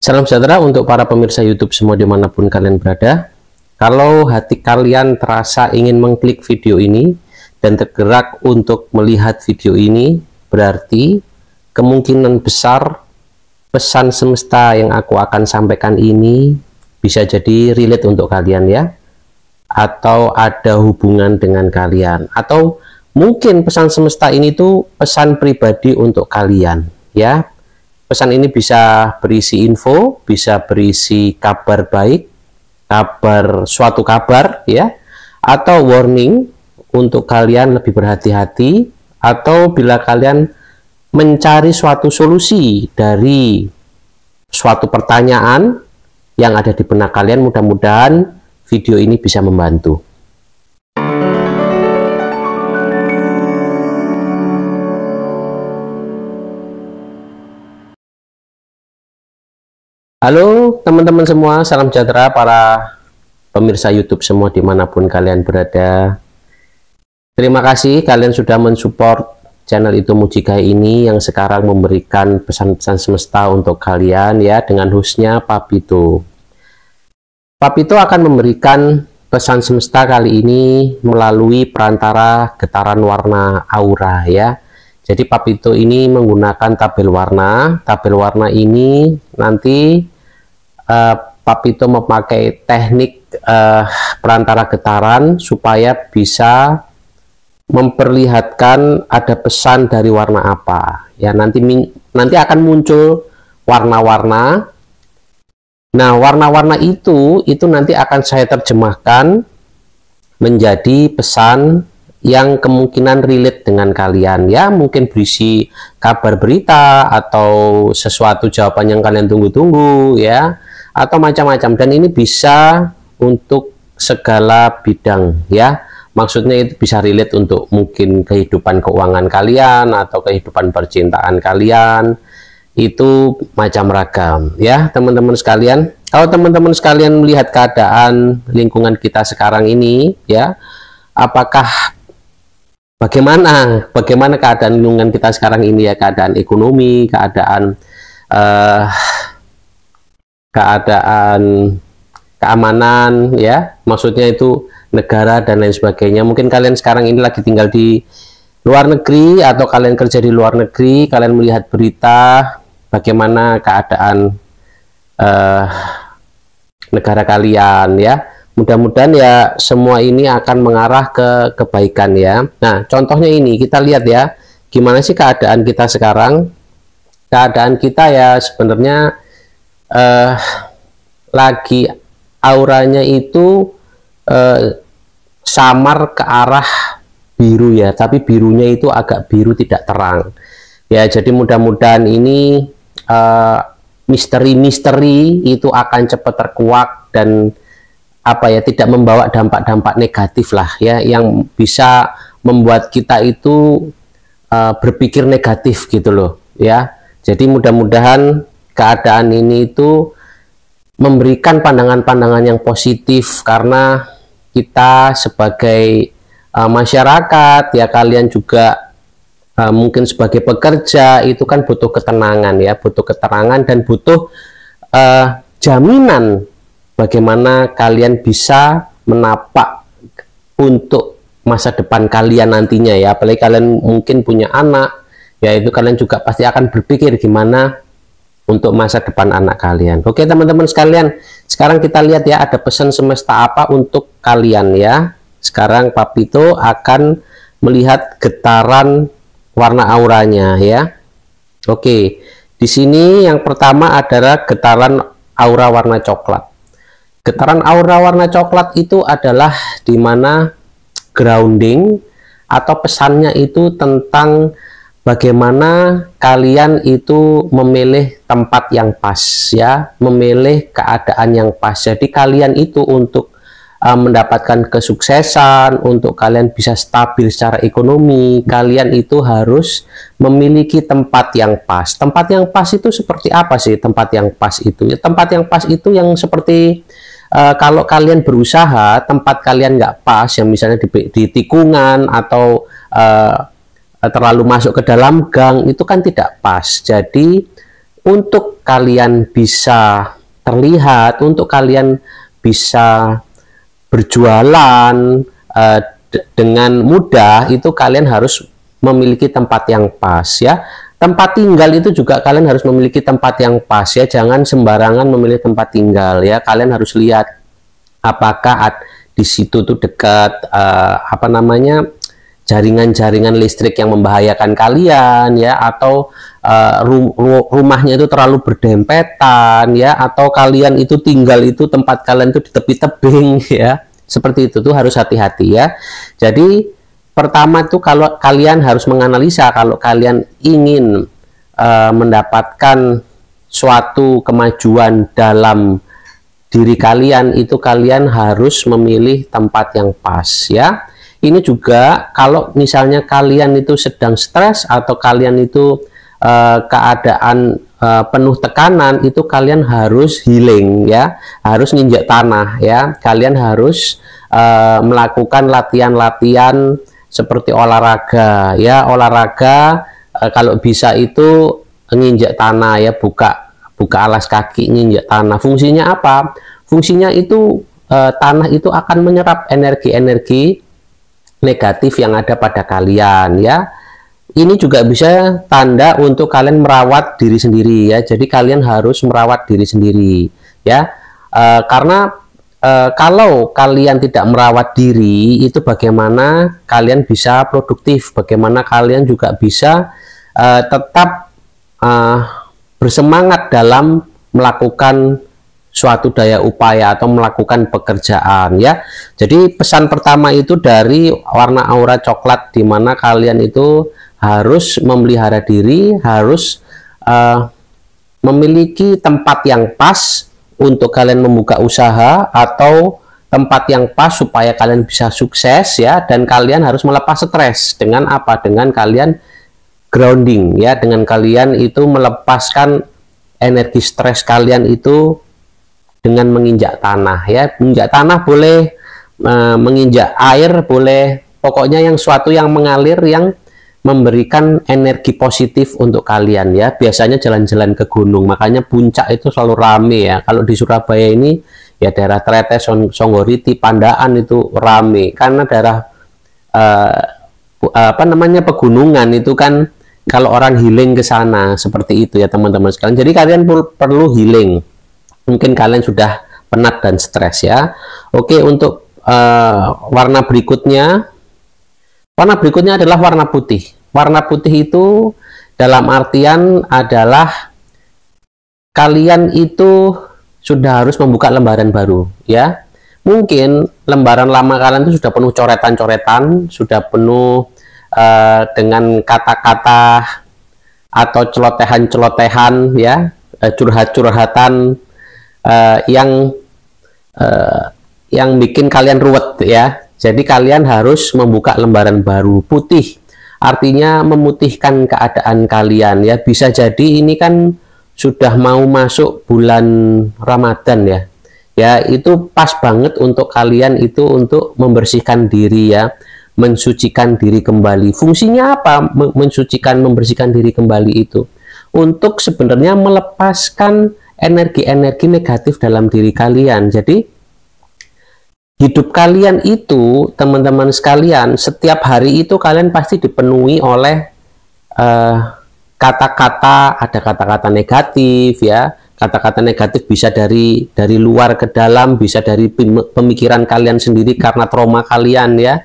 Salam sejahtera untuk para pemirsa YouTube semua dimanapun kalian berada. Kalau hati kalian terasa ingin mengklik video ini dan tergerak untuk melihat video ini, berarti kemungkinan besar pesan semesta yang aku akan sampaikan ini bisa jadi relate untuk kalian ya, atau ada hubungan dengan kalian, atau mungkin pesan semesta ini tuh pesan pribadi untuk kalian ya. Pesan ini bisa berisi info, bisa berisi kabar baik, suatu kabar ya, atau warning untuk kalian lebih berhati-hati, atau bila kalian mencari suatu solusi dari suatu pertanyaan yang ada di benak kalian. Mudah-mudahan video ini bisa membantu. Halo teman-teman semua, salam sejahtera para pemirsa YouTube semua dimanapun kalian berada. Terima kasih kalian sudah mensupport channel Itu Mujigai ini yang sekarang memberikan pesan-pesan semesta untuk kalian ya, dengan hostnya Papito. Papito akan memberikan pesan semesta kali ini melalui perantara getaran warna aura ya. Jadi Papito ini menggunakan tabel warna. Tabel warna ini nanti Papito memakai teknik perantara getaran supaya bisa memperlihatkan ada pesan dari warna apa. Ya, nanti akan muncul warna-warna. Nah, warna-warna itu nanti akan saya terjemahkan menjadi pesan yang kemungkinan relate dengan kalian ya, mungkin berisi kabar berita atau sesuatu jawaban yang kalian tunggu-tunggu ya, atau macam-macam. Dan ini bisa untuk segala bidang ya, maksudnya itu bisa relate untuk mungkin kehidupan keuangan kalian atau kehidupan percintaan kalian, itu macam ragam ya teman-teman sekalian. Kalau teman-teman sekalian melihat keadaan lingkungan kita sekarang ini ya, apakah bagaimana keadaan lingkungan kita sekarang ini ya, keadaan ekonomi, keadaan keamanan ya, maksudnya itu negara dan lain sebagainya. Mungkin kalian sekarang ini lagi tinggal di luar negeri atau kalian kerja di luar negeri, kalian melihat berita bagaimana keadaan negara kalian ya. Mudah-mudahan ya semua ini akan mengarah ke kebaikan ya. Nah, contohnya ini kita lihat ya, gimana sih keadaan kita sekarang. Keadaan kita ya sebenarnya lagi auranya itu samar ke arah biru ya, tapi birunya itu agak biru tidak terang ya. Jadi mudah-mudahan ini misteri-misteri itu akan cepat terkuak dan tidak membawa dampak-dampak negatif lah ya, yang bisa membuat kita itu berpikir negatif gitu loh ya. Jadi mudah-mudahan keadaan ini itu memberikan pandangan-pandangan yang positif, karena kita sebagai masyarakat ya, kalian juga mungkin sebagai pekerja itu kan butuh ketenangan ya, butuh keterangan dan butuh jaminan bagaimana kalian bisa menapak untuk masa depan kalian nantinya ya. Apalagi kalian mungkin punya anak ya, itu kalian juga pasti akan berpikir gimana untuk masa depan anak kalian. Oke teman-teman sekalian, sekarang kita lihat ya, ada pesan semesta apa untuk kalian ya. Sekarang Papito akan melihat getaran warna auranya ya. Oke, di sini yang pertama adalah getaran aura warna coklat. Getaran aura warna coklat itu adalah dimana grounding atau pesannya itu tentang bagaimana kalian itu memilih tempat yang pas ya, memilih keadaan yang pas. Jadi kalian itu untuk mendapatkan kesuksesan, untuk kalian bisa stabil secara ekonomi, kalian itu harus memiliki tempat yang pas. Tempat yang pas itu seperti apa sih tempat yang pas itu? Ya, tempat yang pas itu yang seperti kalau kalian berusaha, tempat kalian nggak pas, yang misalnya di tikungan atau terlalu masuk ke dalam gang, itu kan tidak pas. Jadi untuk kalian bisa terlihat, untuk kalian bisa berjualan dengan mudah, itu kalian harus memiliki tempat yang pas ya. Tempat tinggal itu juga kalian harus memiliki tempat yang pas ya. Jangan sembarangan memilih tempat tinggal ya. Kalian harus lihat apakah di situ tuh dekat jaringan-jaringan listrik yang membahayakan kalian ya, atau rumahnya itu terlalu berdempetan ya, atau kalian itu tinggal itu tempat kalian itu di tepi tebing ya, seperti itu tuh harus hati-hati ya. Jadi pertama tuh kalau kalian harus menganalisa, kalau kalian ingin mendapatkan suatu kemajuan dalam diri kalian, itu kalian harus memilih tempat yang pas ya. Ini juga kalau misalnya kalian itu sedang stres atau kalian itu keadaan penuh tekanan, itu kalian harus healing ya, harus nginjak tanah ya. Kalian harus melakukan latihan-latihan seperti olahraga ya, olahraga kalau bisa itu nginjak tanah ya, buka alas kaki, nginjak tanah. Fungsinya apa? Fungsinya itu tanah itu akan menyerap energi-energi negatif yang ada pada kalian ya. Ini juga bisa tanda untuk kalian merawat diri sendiri ya. Jadi kalian harus merawat diri sendiri ya, karena kalau kalian tidak merawat diri, itu bagaimana kalian bisa produktif, bagaimana kalian juga bisa tetap bersemangat dalam melakukan suatu daya upaya atau melakukan pekerjaan ya. Jadi pesan pertama itu dari warna aura coklat, di mana kalian itu harus memelihara diri, harus memiliki tempat yang pas untuk kalian membuka usaha, atau tempat yang pas supaya kalian bisa sukses ya. Dan kalian harus melepas stres dengan apa? Dengan kalian grounding ya, dengan kalian itu melepaskan energi stres kalian itu dengan menginjak tanah ya. Menginjak tanah boleh, menginjak air boleh, pokoknya yang suatu yang mengalir, yang memberikan energi positif untuk kalian ya. Biasanya jalan-jalan ke gunung, makanya puncak itu selalu rame ya. Kalau di Surabaya ini ya, daerah Tretes, Songgoriti, Pandaan itu rame karena daerah pegunungan itu kan, kalau orang healing ke sana seperti itu ya teman-teman sekalian. Jadi kalian perlu healing. Mungkin kalian sudah penat dan stres ya. Oke, untuk warna berikutnya adalah warna putih. Warna putih itu dalam artian adalah kalian itu sudah harus membuka lembaran baru ya. Mungkin lembaran lama kalian itu sudah penuh coretan-coretan, sudah penuh dengan kata-kata atau celotehan-celotehan ya, curhat-curhatan yang bikin kalian ruwet ya. Jadi kalian harus membuka lembaran baru. Putih artinya memutihkan keadaan kalian ya. Bisa jadi ini kan sudah mau masuk bulan Ramadan ya. Ya, itu pas banget untuk kalian itu untuk membersihkan diri ya, mensucikan diri kembali. Fungsinya apa? Mensucikan, membersihkan diri kembali itu untuk sebenarnya melepaskan energi-energi negatif dalam diri kalian. Jadi hidup kalian itu teman-teman sekalian, setiap hari itu kalian pasti dipenuhi oleh kata-kata, ada kata-kata negatif ya. Kata-kata negatif bisa dari luar ke dalam, bisa dari pemikiran kalian sendiri karena trauma kalian ya,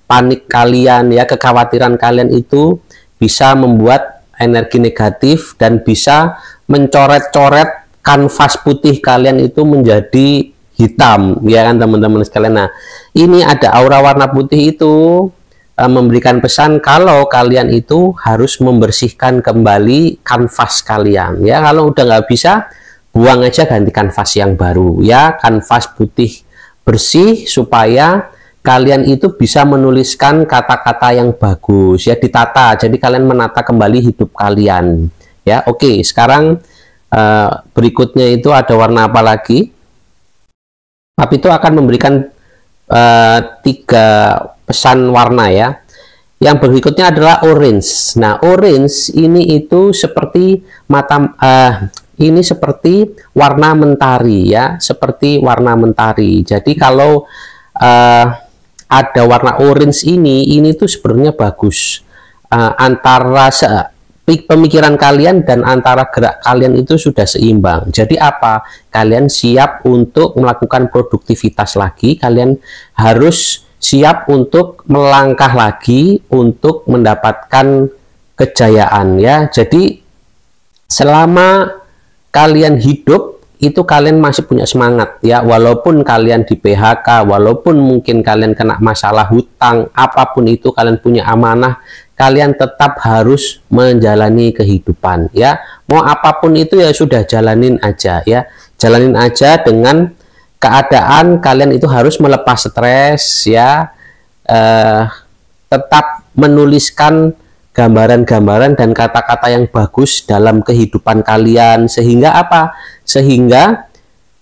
panik kalian ya, kekhawatiran kalian itu bisa membuat energi negatif dan bisa mencoret-coret kanvas putih kalian itu menjadi hitam ya kan teman-teman sekalian. Nah, ini ada aura warna putih itu memberikan pesan kalau kalian itu harus membersihkan kembali kanvas kalian ya. Kalau udah nggak bisa, buang aja, ganti kanvas yang baru ya, kanvas putih bersih, supaya kalian itu bisa menuliskan kata-kata yang bagus ya, ditata. Jadi kalian menata kembali hidup kalian ya. Oke, sekarang berikutnya itu ada warna apa lagi? Tapi itu akan memberikan 3 pesan warna ya. Yang berikutnya adalah orange. Nah, orange ini itu seperti ini seperti warna mentari ya, seperti warna mentari. Jadi kalau ada warna orange ini tuh sebenarnya bagus. Antara pemikiran kalian dan antara gerak kalian itu sudah seimbang. Jadi apa? Kalian siap untuk melakukan produktivitas lagi, kalian harus siap untuk melangkah lagi untuk mendapatkan kejayaan ya. Jadi selama kalian hidup itu kalian masih punya semangat ya, walaupun kalian di PHK, walaupun mungkin kalian kena masalah hutang, apapun itu kalian punya amanah, kalian tetap harus menjalani kehidupan ya. Mau apapun itu ya sudah, jalanin aja ya, jalanin aja dengan keadaan kalian itu harus melepas stres ya, tetap menuliskan gambaran-gambaran dan kata-kata yang bagus dalam kehidupan kalian, sehingga apa? Sehingga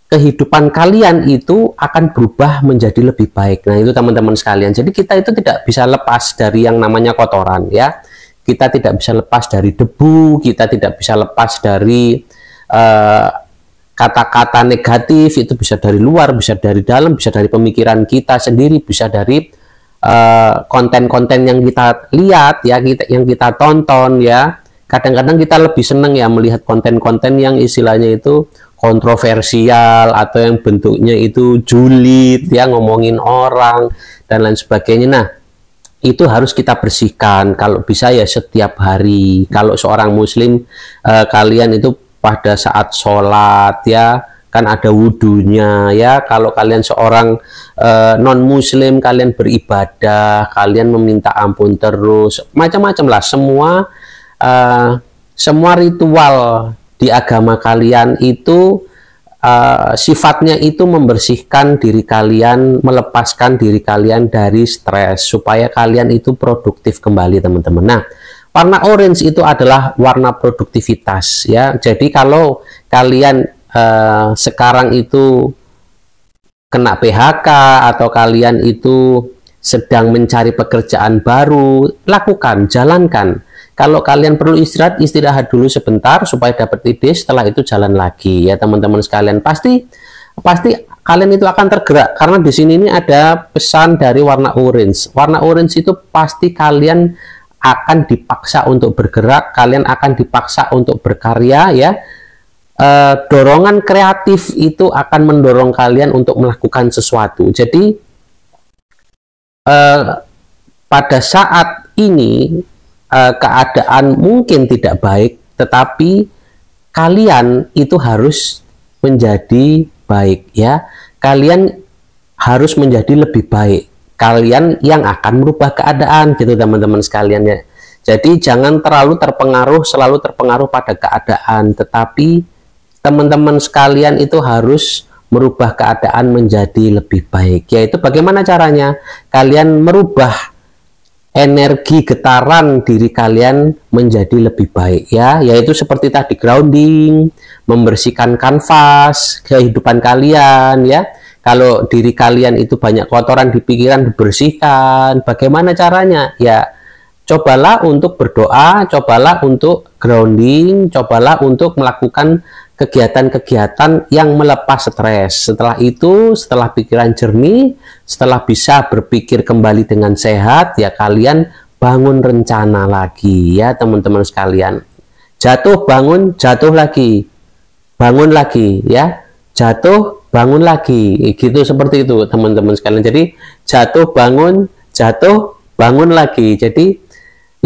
kehidupan kalian itu akan berubah menjadi lebih baik. Nah itu teman-teman sekalian, jadi kita itu tidak bisa lepas dari yang namanya kotoran ya, kita tidak bisa lepas dari debu, kita tidak bisa lepas dari kata-kata negatif, itu bisa dari luar, bisa dari dalam, bisa dari pemikiran kita sendiri, bisa dari konten-konten yang kita lihat ya, yang kita tonton ya. Kadang-kadang kita lebih senang ya melihat konten-konten yang istilahnya itu kontroversial atau yang bentuknya itu julid ya, ngomongin orang dan lain sebagainya. Nah itu harus kita bersihkan kalau bisa ya setiap hari. Kalau seorang muslim, kalian itu pada saat sholat ya kan ada wudhunya ya. Kalau kalian seorang non muslim, kalian beribadah, kalian meminta ampun terus, macam-macam lah, semua ritual di agama kalian itu sifatnya itu membersihkan diri kalian, melepaskan diri kalian dari stres supaya kalian itu produktif kembali teman-teman. Nah warna orange itu adalah warna produktivitas ya. Jadi kalau kalian sekarang itu kena PHK atau kalian itu sedang mencari pekerjaan baru, lakukan, jalankan. Kalau kalian perlu istirahat, istirahat dulu sebentar supaya dapat ide, setelah itu jalan lagi ya teman-teman sekalian. Pasti kalian itu akan tergerak, karena di sini ini ada pesan dari warna orange. Warna orange itu pasti kalian akan dipaksa untuk bergerak, kalian akan dipaksa untuk berkarya ya. Dorongan kreatif itu akan mendorong kalian untuk melakukan sesuatu. Jadi pada saat ini keadaan mungkin tidak baik, tetapi kalian itu harus menjadi baik ya. Kalian harus menjadi lebih baik, kalian yang akan merubah keadaan gitu teman-teman sekalian ya. Jadi jangan terlalu selalu terpengaruh pada keadaan, tetapi teman-teman sekalian itu harus merubah keadaan menjadi lebih baik. Yaitu bagaimana caranya? Kalian merubah energi getaran diri kalian menjadi lebih baik ya, yaitu seperti tadi grounding, membersihkan kanvas kehidupan kalian ya. Kalau diri kalian itu banyak kotoran di pikiran, dibersihkan. Bagaimana caranya? Ya cobalah untuk berdoa, cobalah untuk grounding, cobalah untuk melakukan kegiatan-kegiatan yang melepas stres. Setelah itu, setelah pikiran jernih, setelah bisa berpikir kembali dengan sehat, ya kalian bangun rencana lagi ya teman-teman sekalian. Jatuh, bangun, jatuh lagi, bangun lagi ya, jatuh, bangun lagi, gitu, seperti itu teman-teman sekalian. Jadi jatuh, bangun lagi. Jadi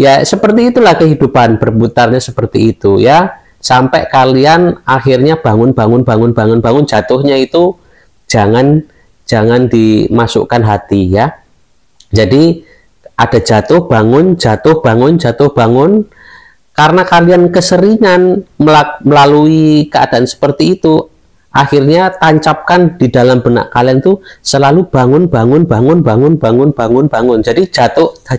ya seperti itulah kehidupan, berputarnya seperti itu ya. Sampai kalian akhirnya bangun, jatuhnya itu jangan dimasukkan hati ya. Jadi ada jatuh, bangun, karena kalian keseringan melalui keadaan seperti itu, akhirnya tancapkan di dalam benak kalian tuh selalu bangun. Jadi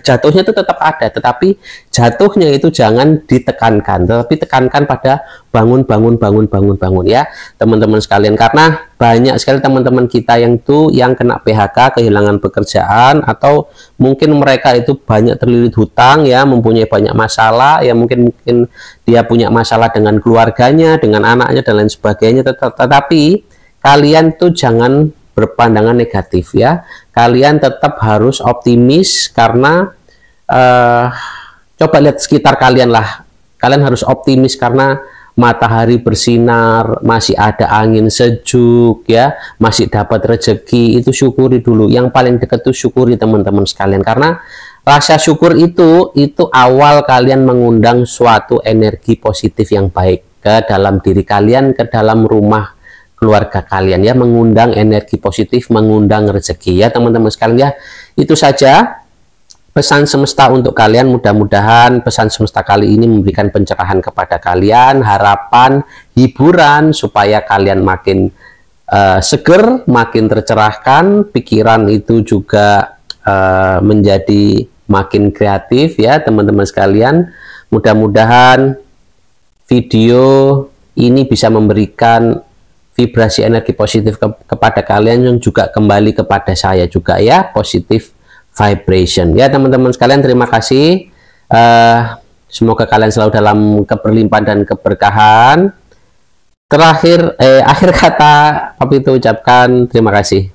jatuhnya itu tetap ada, tetapi jatuhnya itu jangan ditekankan, tetapi tekankan pada bangun ya teman-teman sekalian, karena banyak sekali teman-teman kita yang kena PHK, kehilangan pekerjaan, atau mungkin mereka itu banyak terlilit hutang ya, mempunyai banyak masalah ya, mungkin dia punya masalah dengan keluarganya, dengan anaknya dan lain sebagainya. Tetapi kalian tuh jangan berpandangan negatif ya, kalian tetap harus optimis, karena coba lihat sekitar kalian lah, kalian harus optimis karena matahari bersinar, masih ada angin sejuk ya, masih dapat rezeki. Itu syukuri dulu, yang paling dekat itu syukuri teman-teman sekalian, karena rasa syukur itu awal kalian mengundang suatu energi positif yang baik ke dalam diri kalian, ke dalam rumah keluarga kalian ya, mengundang energi positif, mengundang rezeki ya teman-teman sekalian ya. Itu saja pesan semesta untuk kalian. Mudah-mudahan pesan semesta kali ini memberikan pencerahan kepada kalian, harapan, hiburan, supaya kalian makin seger, makin tercerahkan, pikiran itu juga menjadi makin kreatif ya teman-teman sekalian. Mudah-mudahan video ini bisa memberikan vibrasi energi positif kepada kalian, yang juga kembali kepada saya juga ya, positif vibration ya teman-teman sekalian. Terima kasih, semoga kalian selalu dalam keberlimpahan dan keberkahan. Akhir kata Papi itu ucapkan terima kasih.